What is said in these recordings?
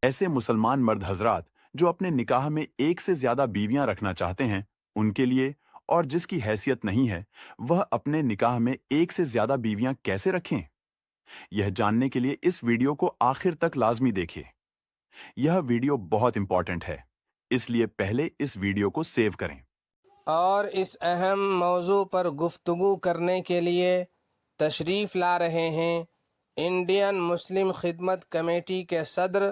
ایسے مسلمان مرد حضرات جو اپنے نکاح میں ایک سے زیادہ بیویاں رکھنا چاہتے ہیں، ان کے لیے اور جس کی حیثیت نہیں ہے وہ اپنے نکاح میں ایک سے زیادہ بیویاں کیسے رکھیں؟ یہ جاننے کے لیے اس ویڈیو کو آخر تک لازمی دیکھیں۔ یہ ویڈیو بہت امپورٹنٹ ہے، اس لیے پہلے اس ویڈیو کو سیو کریں۔ اور اس اہم موضوع پر گفتگو کرنے کے لیے تشریف لا رہے ہیں انڈین مسلم خدمت کمیٹی کے صدر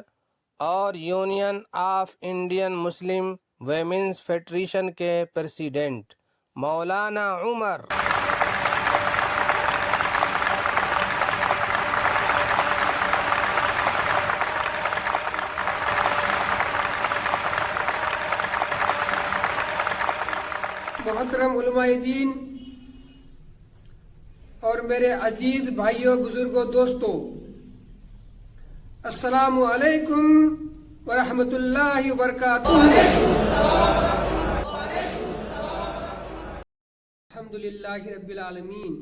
اور union of Indian Muslim women's federation کے پریزیڈنٹ مولانا عمر۔ محترم علماء دین اور میرے عزیز بھائیوں، بزرگوں، دوستوں، السلام علیکم ورحمۃ اللہ وبرکاتہ۔ الحمد للہ رب العالمین،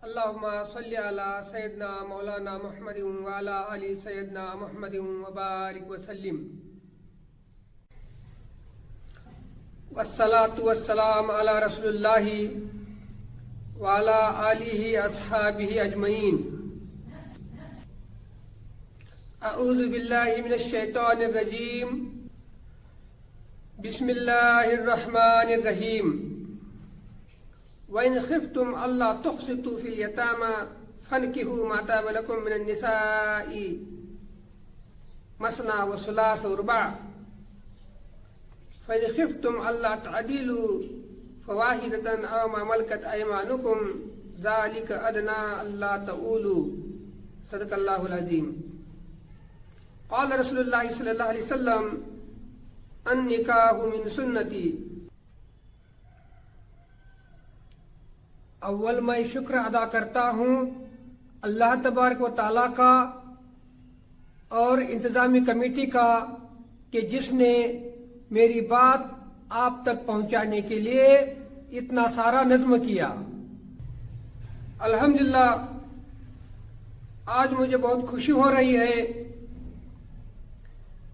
اللہم صلی علی سیدنا مولانا محمد وعلی آل سیدنا محمد وبارک وسلم، والصلاة والسلام علی رسول اللہ وعلی آلہ اصحابہ اجمعین۔ اعوذ باللہ من الشیطان الرجیم، بسم اللہ الرحمن الرحیم۔ وَإِنْ خِفْتُمْ أَلَّا تُقْسِطُوا فِي الْيَتَامَى فَانكِحُوا مَا طَابَ لَكُم مِّنَ النِّسَاءِ مَثْنَىٰ وَثُلَاثَ وَرُبَاعَ فَإِنْ خِفْتُمْ أَلَّا تَعْدِلُوا فَوَاحِدَةً أَوْ مَا مَلَكَتْ أَيْمَانُكُمْ ذَلِكَ أَدْنَىٰ أَلَّا تَعُولُوا۔ صدق اللہ العظیم۔ قال رسول اللہ صلی اللہ علیہ وسلم، النکاح من سنتی۔ اول میں شکر ادا کرتا ہوں اللہ تبارک و تعالیٰ کا اور انتظامی کمیٹی کا کہ جس نے میری بات آپ تک پہنچانے کے لیے اتنا سارا نظم کیا۔ الحمدللہ آج مجھے بہت خوشی ہو رہی ہے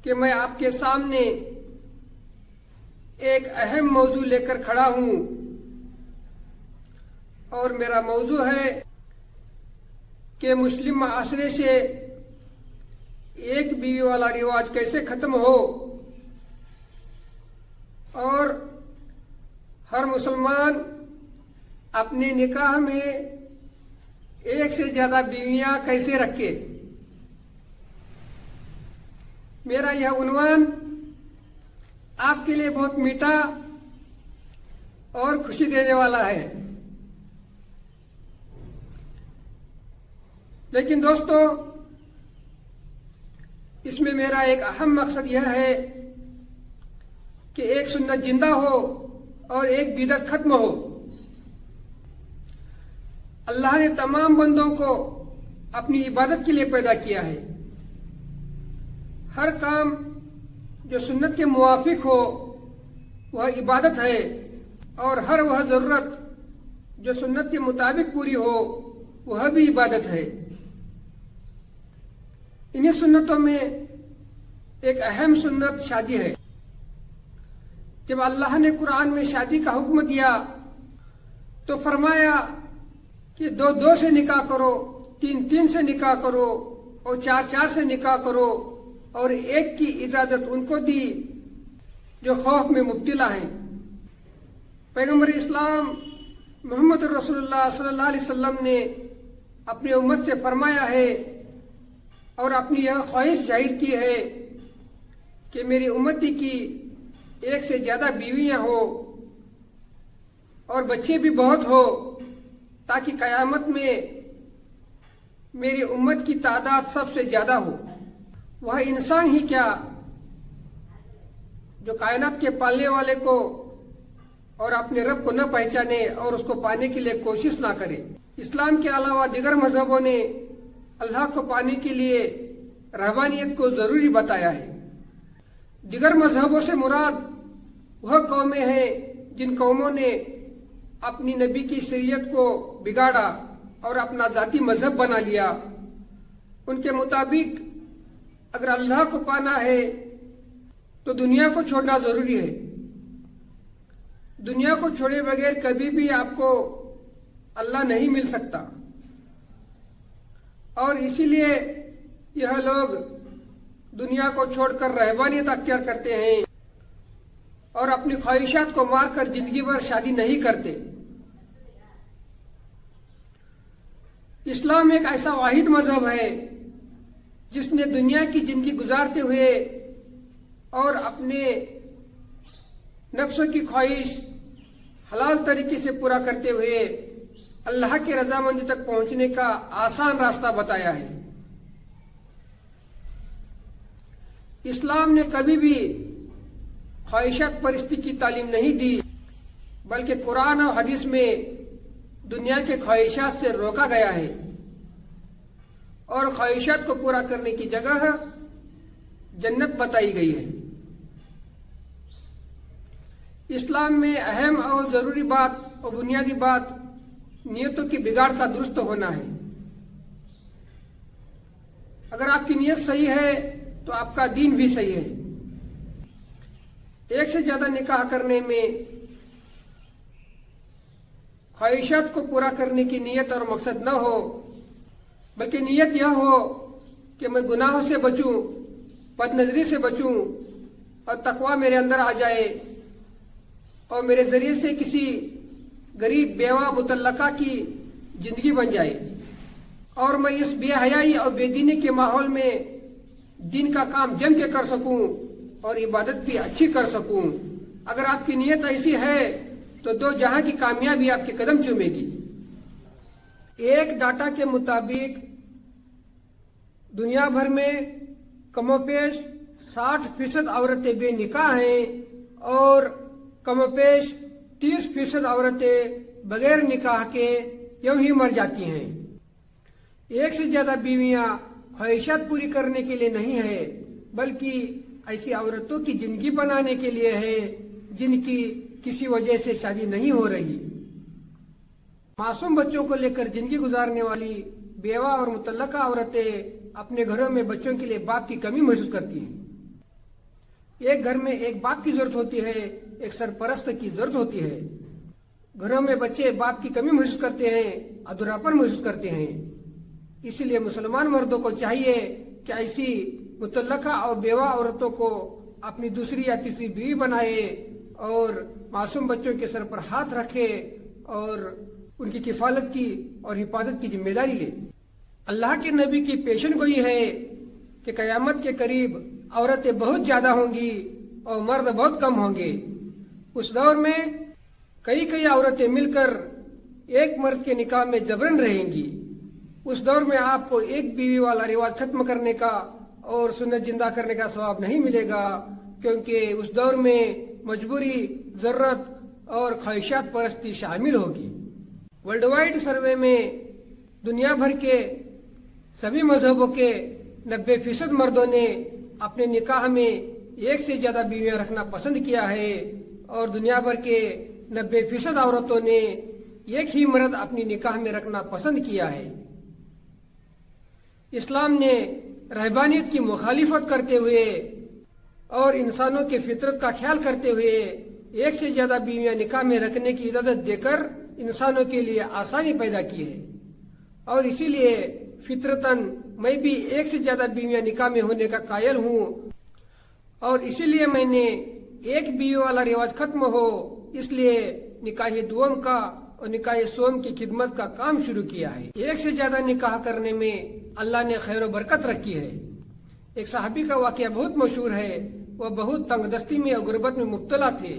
کہ میں آپ کے سامنے ایک اہم موضوع لے کر کھڑا ہوں، اور میرا موضوع ہے کہ مسلم معاشرے سے ایک بیوی والا رواج کیسے ختم ہو اور ہر مسلمان اپنے نکاح میں ایک سے زیادہ بیویاں کیسے رکھے۔ میرا یہ عنوان آپ کے لیے بہت میٹھا اور خوشی دینے والا ہے، لیکن دوستو اس میں میرا ایک اہم مقصد یہ ہے کہ ایک سنت زندہ ہو اور ایک بدعت ختم ہو۔ اللہ نے تمام بندوں کو اپنی عبادت کے لیے پیدا کیا ہے۔ ہر کام جو سنت کے موافق ہو وہ عبادت ہے، اور ہر وہ ضرورت جو سنت کے مطابق پوری ہو وہ بھی عبادت ہے۔ انہی سنتوں میں ایک اہم سنت شادی ہے۔ جب اللہ نے قرآن میں شادی کا حکم دیا تو فرمایا کہ دو دو سے نکاح کرو، تین تین سے نکاح کرو، اور چار چار سے نکاح کرو، اور ایک کی اجازت ان کو دی جو خوف میں مبتلا ہیں۔ پیغمبر اسلام محمد رسول اللہ صلی اللہ علیہ وسلم نے اپنی امت سے فرمایا ہے اور اپنی یہ خواہش ظاہر کی ہے کہ میری امتی کی ایک سے زیادہ بیویاں ہو اور بچے بھی بہت ہو، تاکہ قیامت میں میری امت کی تعداد سب سے زیادہ ہو۔ وہ انسان ہی کیا جو کائنات کے پالنے والے کو اور اپنے رب کو نہ پہچانے اور اس کو پانے کے لیے کوشش نہ کرے۔ اسلام کے علاوہ دیگر مذہبوں نے اللہ کو پانے کے لیے رہبانیت کو ضروری بتایا ہے۔ دیگر مذہبوں سے مراد وہ قومیں ہیں جن قوموں نے اپنی نبی کی شریعت کو بگاڑا اور اپنا ذاتی مذہب بنا لیا، ان کے مطابق اگر اللہ کو پانا ہے تو دنیا کو چھوڑنا ضروری ہے. دنیا کو چھوڑے بغیر کبھی بھی آپ کو اللہ نہیں مل سکتا، اور اسی لیے یہ لوگ دنیا کو چھوڑ کر رہبانیت اختیار کرتے ہیں اور اپنی خواہشات کو مار کر زندگی بھر شادی نہیں کرتے. اسلام ایک ایسا واحد مذہب ہے جس نے دنیا کی زندگی گزارتے ہوئے اور اپنے نفسوں کی خواہش حلال طریقے سے پورا کرتے ہوئے اللہ کی رضامندی تک پہنچنے کا آسان راستہ بتایا ہے. اسلام نے کبھی بھی خواہشات پرستی کی تعلیم نہیں دی، بلکہ قرآن اور حدیث میں دنیا کے خواہشات سے روکا گیا ہے اور خواہشات کو پورا کرنے کی جگہ جنت بتائی گئی ہے. اسلام میں اہم اور ضروری بات اور بنیادی بات نیتوں کی بگاڑ کا درست ہونا ہے. اگر آپ کی نیت صحیح ہے تو آپ کا دین بھی صحیح ہے. ایک سے زیادہ نکاح کرنے میں خواہشات کو پورا کرنے کی نیت اور مقصد نہ ہو، بلکہ نیت یہ ہو کہ میں گناہوں سے بچوں، بد نظری سے بچوں اور تقوی میرے اندر آ جائے، اور میرے ذریعے سے کسی غریب بیوہ مطلقہ کی زندگی بن جائے، اور میں اس بے حیائی اور بے دینی کے ماحول میں دین کا کام جم کے کر سکوں اور عبادت بھی اچھی کر سکوں. اگر آپ کی نیت ایسی ہے تو دو جہاں کی کامیابی آپ کے قدم چومے گی. ایک ڈاٹا کے مطابق دنیا بھر میں کم و بیش 60% عورتیں بے نکاح ہیں اور کم و بیش 30% عورتیں بغیر نکاح کے یوں ہی مر جاتی ہیں. ایک سے زیادہ بیویاں خواہشات پوری کرنے کے لیے نہیں ہے، بلکہ ایسی عورتوں کی زندگی بنانے کے لیے ہے جن کی کسی وجہ سے شادی نہیں ہو رہی. معصوم بچوں کو لے کر زندگی گزارنے والی بیوہ اور مطلقہ عورتیں اپنے گھروں میں بچوں کے لیے باپ کی کمی محسوس کرتی ہیں. ایک گھر میں ایک باپ کی ضرورت ہوتی ہے، ایک سرپرست کی ضرورت ہوتی ہے. گھروں میں بچے باپ کی کمی محسوس کرتے ہیں، ادھوراپن محسوس کرتے ہیں. اسی لیے مسلمان مردوں کو چاہیے کہ ایسی مطلقہ اور بیوہ عورتوں کو اپنی دوسری یا تیسری بیوی بنائے اور معصوم بچوں کے سر پر ہاتھ رکھے اور ان کی کفالت کی اور حفاظت کی ذمہ داری لے. اللہ کے نبی کی پیشن گوئی ہے کہ قیامت کے قریب عورتیں بہت زیادہ ہوں گی اور مرد بہت کم ہوں گے. اس دور میں کئی عورتیں مل کر ایک مرد کے نکاح میں جبرن رہیں گی. اس دور میں آپ کو ایک بیوی والا رواج ختم کرنے کا اور سنت زندہ کرنے کا ثواب نہیں ملے گا، کیونکہ اس دور میں مجبوری، ضرورت اور خواہشات پرستی شامل ہوگی. ورلڈ وائڈ سروے میں دنیا بھر کے سبھی مذہبوں کے 90% مردوں نے اپنے نکاح میں ایک سے زیادہ بیویاں رکھنا پسند کیا ہے اور دنیا بھر کے 90% عورتوں نے ایک ہی مرد اپنی نکاح میں رکھنا پسند کیا ہے. اسلام نے رہبانیت کی مخالفت کرتے ہوئے اور انسانوں کے فطرت کا خیال کرتے ہوئے ایک سے زیادہ بیویاں نکاح میں رکھنے کی اجازت دے کر انسانوں کے لیے آسانی پیدا کی ہے. اور اسی لیے فطرتاً میں بھی ایک سے زیادہ بیویاں نکاح میں ہونے کا قائل ہوں، اور اسی لیے میں نے ایک بیوی والا رواج ختم ہو اس لیے نکاح دوم کا اور نکاح سوم کی خدمت کا کام شروع کیا ہے. ایک سے زیادہ نکاح کرنے میں اللہ نے خیر و برکت رکھی ہے. ایک صحابی کا واقعہ بہت مشہور ہے. وہ بہت تنگ دستی میں اور غربت میں مبتلا تھے.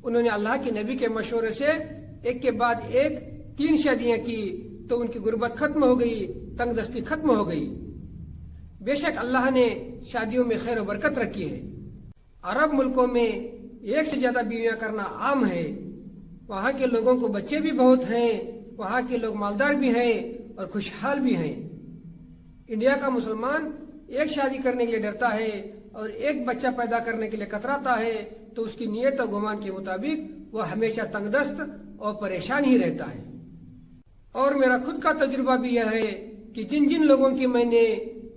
انہوں نے اللہ کے نبی کے مشورے سے ایک کے بعد ایک 3 شادیاں کی تو ان کی غربت ختم ہو گئی، تنگ دستی ختم ہو گئی. بے شک اللہ نے شادیوں میں خیر و برکت رکھی ہے. عرب ملکوں میں ایک سے زیادہ بیویاں کرنا عام ہے. وہاں کے لوگوں کو بچے بھی بہت ہیں، وہاں کے لوگ مالدار بھی ہیں اور خوشحال بھی ہیں. انڈیا کا مسلمان ایک شادی کرنے کے لیے ڈرتا ہے اور ایک بچہ پیدا کرنے کے لیے کتراتا ہے تو اس کی نیت اور گمان کے مطابق وہ ہمیشہ تنگ دست اور پریشان ہی رہتا ہے. اور میرا خود کا تجربہ بھی یہ ہے کہ جن لوگوں کی میں نے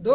2,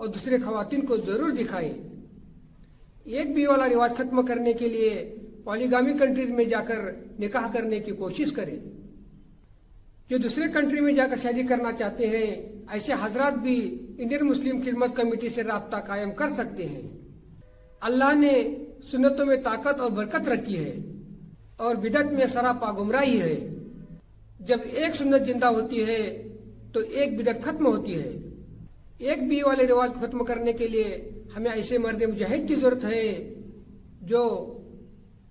اور دوسرے خواتین کو ضرور دکھائیں۔ ایک بیوی والا رواج ختم کرنے کے لیے پالیگامی کنٹریز میں جا کر نکاح کرنے کی کوشش کریں۔ جو دوسرے کنٹری میں جا کر شادی کرنا چاہتے ہیں ایسے حضرات بھی انڈین مسلم خدمت کمیٹی سے رابطہ قائم کر سکتے ہیں۔ اللہ نے سنتوں میں طاقت اور برکت رکھی ہے اور بدعت میں سراپا گمراہی ہے۔ جب ایک سنت زندہ ہوتی ہے تو ایک بدعت ختم ہوتی ہے۔ ایک بیوی والے رواج کو ختم کرنے کے لیے ہمیں ایسے مرد مجاہد کی ضرورت ہے جو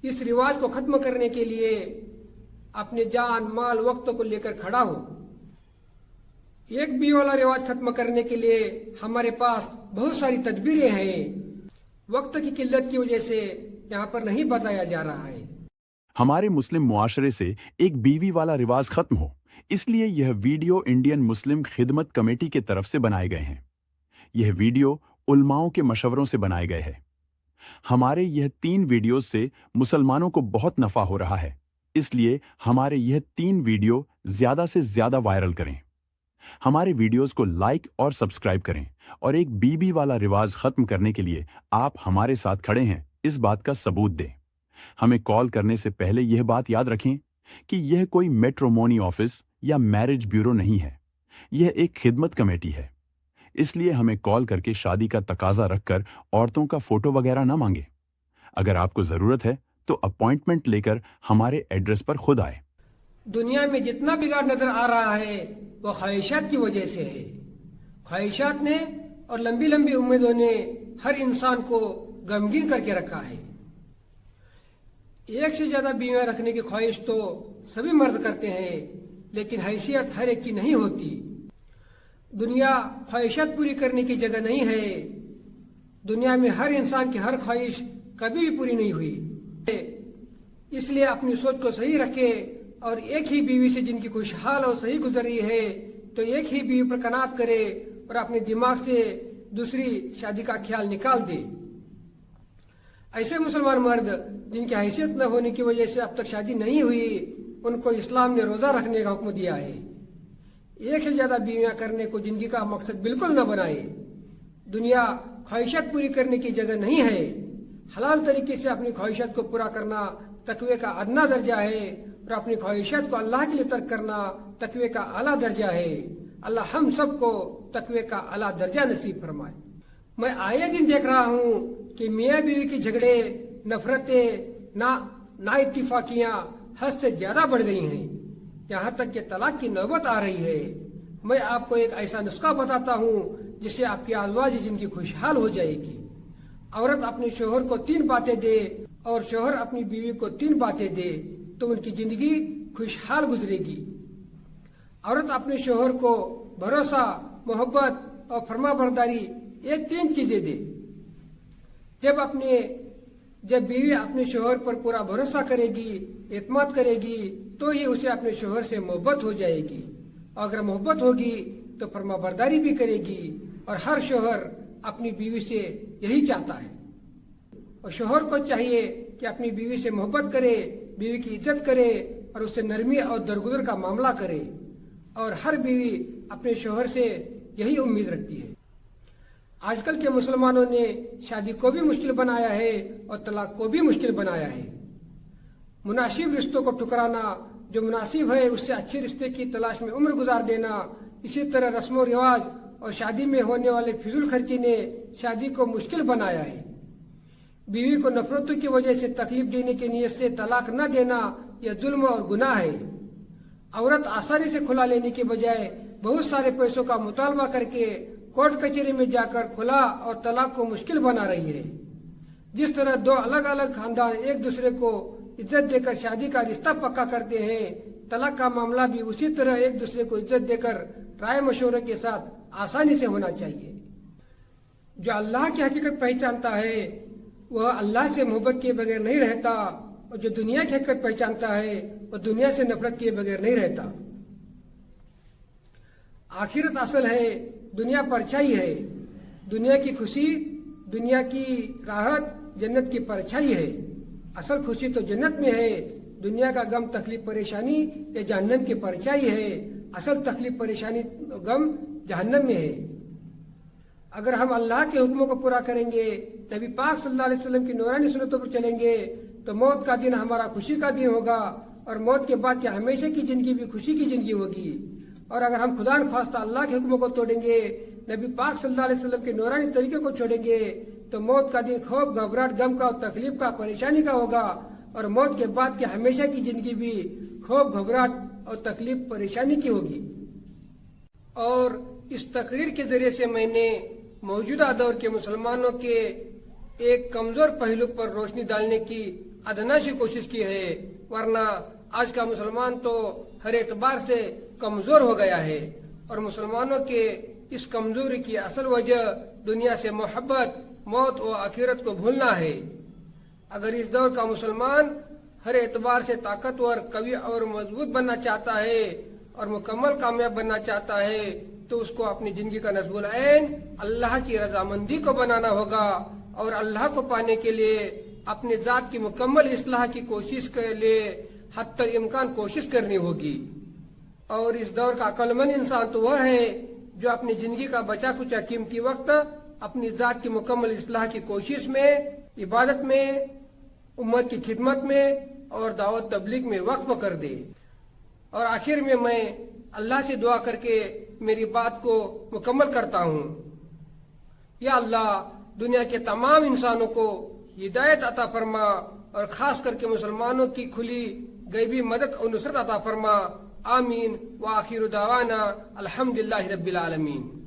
اس رواج کو ختم کرنے کے لیے اپنے جان مال وقت کو لے کر کھڑا ہو۔ ایک بیوی والا رواج ختم کرنے کے لیے ہمارے پاس بہت ساری تدبیریں ہیں، وقت کی قلت کی وجہ سے یہاں پر نہیں بتایا جا رہا ہے۔ ہمارے مسلم معاشرے سے ایک بیوی والا رواج ختم ہو، اس لیے یہ ویڈیو انڈین مسلم خدمت کمیٹی کے طرف سے بنائے گئے ہیں۔ یہ ویڈیو علماؤں کے مشوروں سے بنائے گئے ہیں۔ ہمارے یہ 3 ویڈیوز سے مسلمانوں کو بہت نفع ہو رہا ہے، اس لیے ہمارے یہ 3 ویڈیو زیادہ سے زیادہ وائرل کریں۔ ہمارے ویڈیوز کو لائک اور سبسکرائب کریں اور ایک بیوی والا رواج ختم کرنے کے لیے آپ ہمارے ساتھ کھڑے ہیں اس بات کا ثبوت دیں۔ ہمیں کال کرنے سے پہلے یہ بات یاد رکھیں کہ یہ کوئی میٹرومونی آفس یا میرج بیورو نہیں ہے، یہ ایک خدمت کمیٹی ہے۔ اس لیے ہمیں کال کر کے شادی کا تقاضا رکھ کر عورتوں کا فوٹو وغیرہ نہ مانگیں۔ اگر آپ کو ضرورت ہے تو اپوائنٹمنٹ لے کر ہمارے ایڈریس پر خود آئے۔ دنیا میں جتنا بگاڑ نظر آ رہا ہے وہ خواہشات کی وجہ سے ہے۔ خواہشات نے اور لمبی لمبی امیدوں نے ہر انسان کو غمگین کر کے رکھا ہے۔ ایک سے زیادہ بیویاں رکھنے کی خواہش تو سبھی مرد کرتے ہیں، لیکن حیثیت ہر ایک کی نہیں ہوتی۔ دنیا خواہشات پوری کرنے کی جگہ نہیں ہے۔ دنیا میں ہر انسان کی ہر خواہش کبھی بھی پوری نہیں ہوئی۔ اس لیے اپنی سوچ کو صحیح رکھے اور ایک ہی بیوی سے جن کی خوشحال اور صحیح گزر رہی ہے تو ایک ہی بیوی پر قناعت کرے اور اپنے دماغ سے دوسری شادی کا خیال نکال دے۔ ایسے مسلمان مرد جن کی حیثیت نہ ہونے کی وجہ سے اب تک شادی نہیں ہوئی، ان کو اسلام نے روزہ رکھنے کا حکم دیا ہے۔ ایک سے زیادہ بیویاں کرنے کو زندگی کا مقصد بالکل نہ بنائے۔ دنیا خواہشات پوری کرنے کی جگہ نہیں ہے۔ حلال طریقے سے اپنی خواہشات کو پورا کرنا تقوی کا ادنا درجہ ہے اور اپنی خواہشات کو اللہ کے لیے ترک کرنا تقوی کا اعلیٰ درجہ ہے۔ اللہ ہم سب کو تقوی کا اعلیٰ درجہ نصیب فرمائے۔ میں آئے دن دیکھ رہا ہوں کہ میاں بیوی کے جھگڑے، نفرتیں، نا اتفاقیاں حد سے زیادہ بڑھ گئی ہیں، یہاں تک کہ طلاق کی نوبت آ رہی ہے۔ میں آپ کو ایک ایسا نسخہ بتاتا ہوں جس سے آپ کی ازواج زندگی خوشحال ہو جائے گی۔ عورت اپنے شوہر کو 3 باتیں دے اور شوہر اپنی بیوی کو 3 باتیں دے تو ان کی زندگی خوشحال گزرے گی۔ عورت اپنے شوہر کو بھروسہ، محبت اور فرما برداری، یہ 3 چیزیں دے۔ جب بیوی اپنے شوہر پر پورا بھروسہ کرے گی، اعتماد کرے گی تو ہی اسے اپنے شوہر سے محبت ہو جائے گی، اور اگر محبت ہوگی تو فرما برداری بھی کرے گی، اور ہر شوہر اپنی بیوی سے یہی چاہتا ہے۔ اور شوہر کو چاہیے کہ اپنی بیوی سے محبت کرے، بیوی کی عزت کرے اور اس سے نرمی اور درگزر کا معاملہ کرے، اور ہر بیوی اپنے شوہر سے یہی امید رکھتی ہے۔ آج کل کے مسلمانوں نے شادی کو بھی مشکل بنایا ہے اور طلاق کو بھی مشکل بنایا ہے۔ مناسب رشتوں کو ٹھکرانا، جو مناسب ہے اس سے اچھے رشتے کی تلاش میں عمر گزار دینا، اسی طرح رسم و رواج اور شادی میں ہونے والے فضول خرچی نے شادی کو مشکل بنایا ہے۔ بیوی کو نفرتوں کی وجہ سے تکلیف دینے کی نیت سے طلاق نہ دینا یہ ظلم اور گناہ ہے۔ عورت آسانی سے کھلا لینے کے بجائے بہت سارے پیسوں کا مطالبہ کر کے کورٹ کچہری میں جا کر کھلا اور طلاق کو مشکل بنا رہی ہے۔ جس طرح 2 الگ الگ خاندان ایک دوسرے کو عزت دے کر شادی کا رشتہ پکا کرتے ہیں، طلاق کا معاملہ بھی اسی طرح ایک دوسرے کو عزت دے کر رائے مشورے کے ساتھ آسانی سے ہونا چاہیے۔ جو اللہ کی حقیقت پہچانتا ہے وہ اللہ سے محبت کیے بغیر نہیں رہتا، اور جو دنیا کی حقیقت پہچانتا ہے وہ دنیا سے نفرت کیے بغیر نہیں رہتا۔ آخرت اصل ہے، دنیا پرچھائی ہے۔ دنیا کی خوشی، دنیا کی راحت جنت کی پرچھائی ہے۔ اصل خوشی تو جنت میں ہے۔ دنیا کا غم، تکلیف، پریشانی یہ جہنم کی پرچھائی ہے۔ اصل تکلیف، پریشانی، غم جہنم میں ہے۔ اگر ہم اللہ کے حکموں کو پورا کریں گے، نبی پاک صلی اللہ علیہ وسلم کی نورانی سنتوں پر چلیں گے، تو موت کا دن ہمارا خوشی کا دن ہوگا، اور موت کے بعد کی ہمیشہ کی زندگی بھی خوشی کی زندگی ہوگی۔ اور اگر ہم خدا نخواستہ اللہ کے حکموں کو توڑیں گے، نبی پاک صلی اللہ علیہ وسلم کے نورانی طریقے کو چھوڑیں گے، تو موت کا دن خوف، گھبراہٹ، غم کا اور تکلیف کا، پریشانی کا ہوگا، اور موت کے بعد کی ہمیشہ کی زندگی بھی خوف، گھبراہٹ اور تکلیف، پریشانی کی ہوگی۔ اور اس تقریر کے ذریعے سے میں نے موجودہ دور کے مسلمانوں کے ایک کمزور پہلو پر روشنی ڈالنے کی ادنا سی کوشش کی ہے، ورنہ آج کا مسلمان تو ہر اعتبار سے کمزور ہو گیا ہے، اور مسلمانوں کے اس کمزوری کی اصل وجہ دنیا سے محبت، موت و آخرت کو بھولنا ہے۔ اگر اس دور کا مسلمان ہر اعتبار سے طاقتور، قوی اور مضبوط بننا چاہتا ہے اور مکمل کامیاب بننا چاہتا ہے، تو اس کو اپنی زندگی کا نصب العین اللہ کی رضامندی کو بنانا ہوگا، اور اللہ کو پانے کے لیے اپنی ذات کی مکمل اصلاح کی کوشش کے لیے حتی الامکان کوشش کرنی ہوگی۔ اور اس دور کا عقل مند انسان تو وہ ہے جو اپنی زندگی کا بچا کچا قیمتی وقت اپنی ذات کی مکمل اصلاح کی کوشش میں، عبادت میں، امت کی خدمت میں اور دعوت تبلیغ میں وقف کر دے۔ اور آخر میں اللہ سے دعا کر کے میری بات کو مکمل کرتا ہوں۔ یا اللہ، دنیا کے تمام انسانوں کو ہدایت عطا فرما، اور خاص کر کے مسلمانوں کی کھلی غیبی مدد اور نصرت عطا فرما۔ آمین وآخر دعوانا الحمدللہ رب العالمین۔